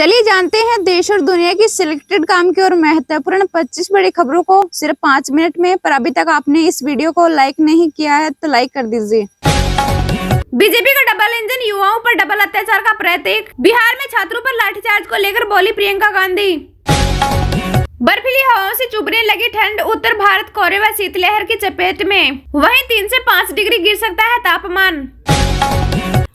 चलिए जानते हैं देश और दुनिया की सिलेक्टेड काम की और महत्वपूर्ण 25 बड़ी खबरों को सिर्फ 5 मिनट में। पर अभी तक आपने इस वीडियो को लाइक नहीं किया है तो लाइक कर दीजिए। बीजेपी का डबल इंजन, युवाओं पर डबल अत्याचार का प्रतीक। बिहार में छात्रों पर लाठीचार्ज को लेकर बोली प्रियंका गांधी। बर्फीली हवाओं से चुभने लगी ठंड, उत्तर भारत कोहरे व शीतलहर की चपेट में। वहीं 3 से 5 डिग्री गिर सकता है तापमान।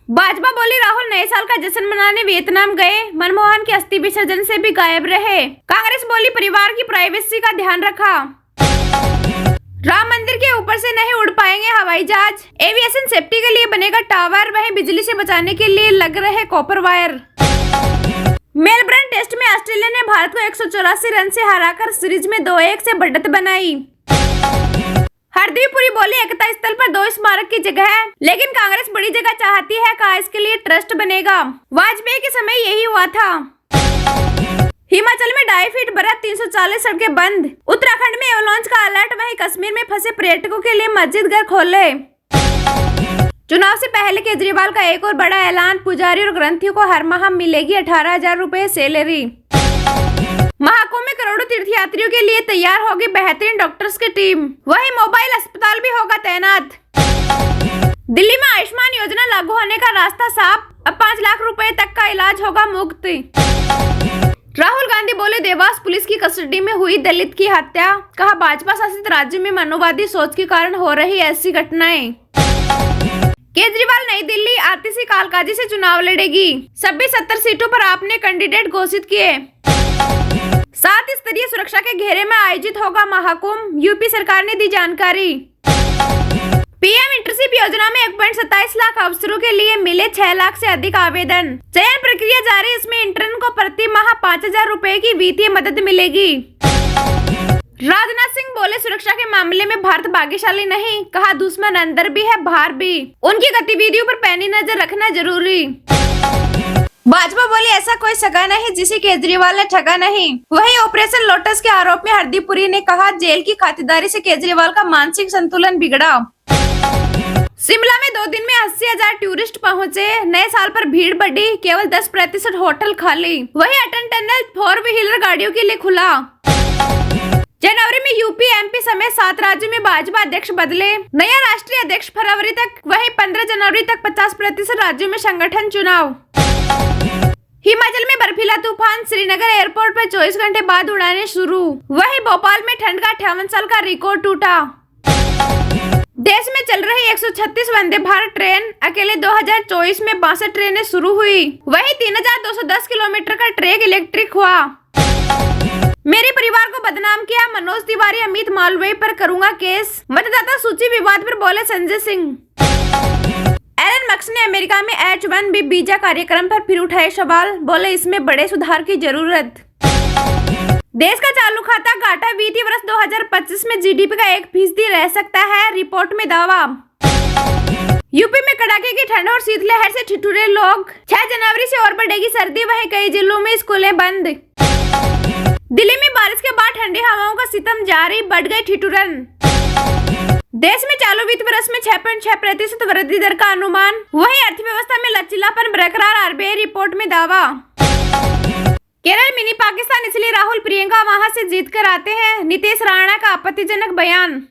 भाजपा बोली राहुल नए साल का जश्न मनाने वियतनाम गए, मनमोहन के अस्थि विसर्जन से भी गायब रहे। कांग्रेस बोली परिवार की प्राइवेसी का ध्यान रखा। राम मंदिर के ऊपर से नहीं उड़ पाएंगे हवाई जहाज, एविएशन सेफ्टी के लिए बनेगा टावर, वहीं बिजली से बचाने के लिए लग रहे कॉपर वायर। मेलबर्न टेस्ट में ऑस्ट्रेलिया ने भारत को 184 रन से हराकर सीरीज में 2-1 से बढ़त बनाई। हरदीप पुरी बोली एकता स्थल पर 2 स्मारक की जगह है, लेकिन कांग्रेस बड़ी जगह चाहती है, कहा इसके लिए ट्रस्ट बनेगा। वाजपेयी के समय यही हुआ था। हिमाचल में 2.5 फीट बर्फ, 340 सड़कें बंद। उत्तराखंड में एवलांच का अलर्ट, वहीं कश्मीर में फंसे पर्यटकों के लिए मस्जिद घर खोले। चुनाव से पहले केजरीवाल का एक और बड़ा ऐलान, पुजारी और ग्रंथियों को हर माह मिलेगी 18,000 रुपए सैलरी। महाकुंभ में करोड़ों तीर्थयात्रियों के लिए तैयार होगी बेहतरीन डॉक्टर्स की टीम, वहीं मोबाइल अस्पताल भी होगा तैनात। दिल्ली में आयुष्मान योजना लागू होने का रास्ता साफ, अब 5 लाख रुपए तक का इलाज होगा मुफ्त। राहुल गांधी बोले देवास पुलिस की कस्टडी में हुई दलित की हत्या, कहा भाजपा शासित राज्य में मनोवादी सोच के कारण हो रही ऐसी घटनाएं। केजरीवाल नई दिल्ली आतिशी कालकाजी से चुनाव लड़ेगी, 26-70 सीटों पर आपने कैंडिडेट घोषित किए। 7 स्तरीय सुरक्षा के घेरे में आयोजित होगा महाकुंभ, यूपी सरकार ने दी जानकारी। पीएम इंटर्नशिप योजना में 1.27 लाख अवसरों के लिए मिले 6 लाख से अधिक आवेदन। चयन प्रक्रिया जारी, इसमें इंटर्न को प्रति माह 5,000 रुपए की वित्तीय मदद मिलेगी। राजनाथ सिंह बोले सुरक्षा के मामले में भारत भाग्यशाली नहीं, कहा दुश्मन अंदर भी है बाहर भी, उनकी गतिविधियों पर पैनी नजर रखना जरूरी। भाजपा बोली ऐसा कोई सगा नहीं जिसे केजरीवाल ने ठगा नहीं। वहीं ऑपरेशन लोटस के आरोप में हरदीप पुरी ने कहा जेल की खातिरदारी से केजरीवाल का मानसिक संतुलन बिगड़ा। शिमला में 2 दिन में 80,000 टूरिस्ट पहुंचे, नए साल पर भीड़ बढ़ी, केवल 10% होटल खाली। वहीं अटल टनल 4 व्हीलर गाड़ियों के लिए खुला। जनवरी में यूपी एमपी समेत 7 राज्यों में भाजपा अध्यक्ष बदले, नया राष्ट्रीय अध्यक्ष फरवरी तक, वहीं 15 जनवरी तक 50% राज्यों में संगठन चुनाव। हिमाचल में बर्फीला तूफान, श्रीनगर एयरपोर्ट पर 24 घंटे बाद उड़ानें शुरू। वहीं भोपाल में ठंड का 58 साल का रिकॉर्ड टूटा। देश में चल रही 136 वंदे भारत ट्रेन, अकेले 2024 में 62 ट्रेनें शुरू हुई। वहीं 3,210 किलोमीटर का ट्रैक इलेक्ट्रिक हुआ। मेरे परिवार को बदनाम किया, मनोज तिवारी, अमित मालवीय पर करूंगा केस। मतदाता सूची विवाद पर बोले संजय सिंह। एलन मस्क ने अमेरिका में H-1B वीजा कार्यक्रम पर फिर उठाए सवाल, बोले इसमें बड़े सुधार की जरूरत। देश का चालू खाता घाटा वित्तीय वर्ष 2025 में जीडीपी का 1% रह सकता है, रिपोर्ट में दावा। यूपी में कड़ाके की ठंड और शीतलहर से ठिठुरे लोग, 6 जनवरी से और बढ़ेगी सर्दी, वहीं कई जिलों में स्कूलें बंद। दिल्ली में बारिश के बाद ठंडी हवाओं का सितम जारी, बढ़ गई ठिठुरन। देश में चालू वित्त वर्ष में 6.6% वृद्धि दर का अनुमान, वहीं अर्थव्यवस्था में लचीलापन बरकरार, आरबीआई रिपोर्ट में दावा। केरल मिनी पाकिस्तान, इसलिए राहुल प्रियंका वहां से जीत कर आते हैं, नीतीश राणा का आपत्तिजनक बयान।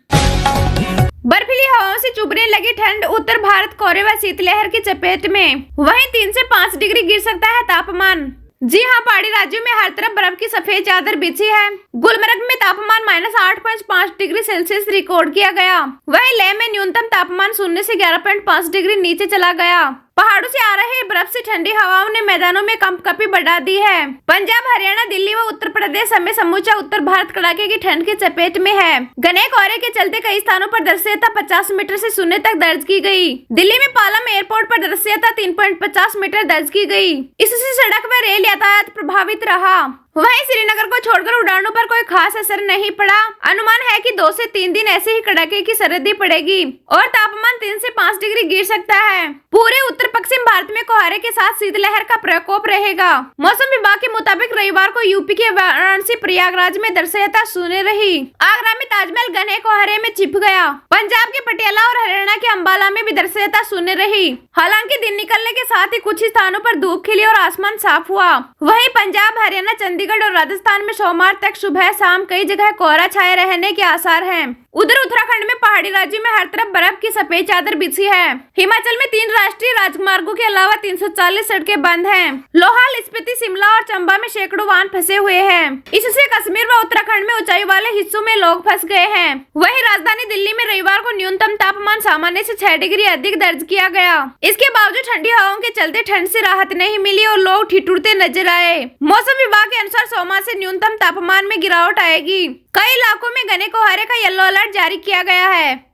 बर्फीली हवाओं से चुभने लगी ठंड, उत्तर भारत कोहरे व शीतलहर की चपेट में। वहीं 3 से 5 डिग्री गिर सकता है तापमान। जी हां, पहाड़ी राज्यों में हर तरफ बर्फ की सफेद चादर बिछी है। गुलमर्ग में तापमान -8.5 डिग्री सेल्सियस रिकॉर्ड किया गया। वहीं लेह में न्यूनतम तापमान 0 से 11.5 डिग्री नीचे चला गया। पहाड़ों से आ रहे बर्फ से ठंडी हवाओं ने मैदानों में कंपकपी बढ़ा दी है। पंजाब, हरियाणा, दिल्ली व उत्तर प्रदेश समेत समूचा उत्तर भारत कड़ाके की ठंड की चपेट में है। घने कोहरे के चलते कई स्थानों पर दृश्यता 50 मीटर से शून्य तक दर्ज की गई। दिल्ली में पालम एयरपोर्ट पर दृश्यता 3.50 मीटर दर्ज की गई। इससे सड़क व रेल यातायात प्रभावित रहा। वहीं श्रीनगर को छोड़कर उड़ानों पर कोई खास असर नहीं पड़ा। अनुमान है कि 2 से 3 दिन ऐसे ही कड़ाके की सर्दी पड़ेगी और तापमान 3 से 5 डिग्री गिर सकता है। पूरे उत्तर पश्चिम भारत में कोहरे के साथ शीतलहर का प्रकोप रहेगा। मौसम विभाग के मुताबिक रविवार को यूपी के वाराणसी प्रयागराज में दृश्यता शून्य रही। आगरा में ताजमहल घने कोहरे में छिप गया। पंजाब के पटियाला और हरियाणा के अंबाला में भी दृश्यता शून्य रही। हालांकि दिन निकलने के साथ ही कुछ स्थानों पर धूप खिली और आसमान साफ हुआ। वहीं पंजाब, हरियाणा, चंडीगढ़ और राजस्थान में सोमवार तक सुबह शाम कई जगह कोहरा छाए रहने के आसार हैं। उधर उत्तराखंड में पहाड़ी राज्य में हर तरफ बर्फ की सफेद चादर बिछी है। हिमाचल में 3 राष्ट्रीय राजमार्गों के अलावा 340 सड़कें बंद हैं। लोहाल, स्पीति, शिमला और चंबा में सैकड़ों वाहन फंसे हुए हैं। इससे कश्मीर व उत्तराखंड में ऊंचाई वाले हिस्सों में लोग फंस गए हैं। वहीं राजधानी दिल्ली में रविवार को न्यूनतम तापमान सामान्य से 6 डिग्री अधिक दर्ज किया गया। इसके बावजूद ठंडी हवाओं के चलते ठंड से राहत नहीं मिली और लोग ठिठुरते नजर आए। मौसम विभाग के अनुसार सोमवार से न्यूनतम तापमान में गिरावट आएगी। कई इलाकों में घने कोहरे का येलो अलर्ट जारी किया गया है।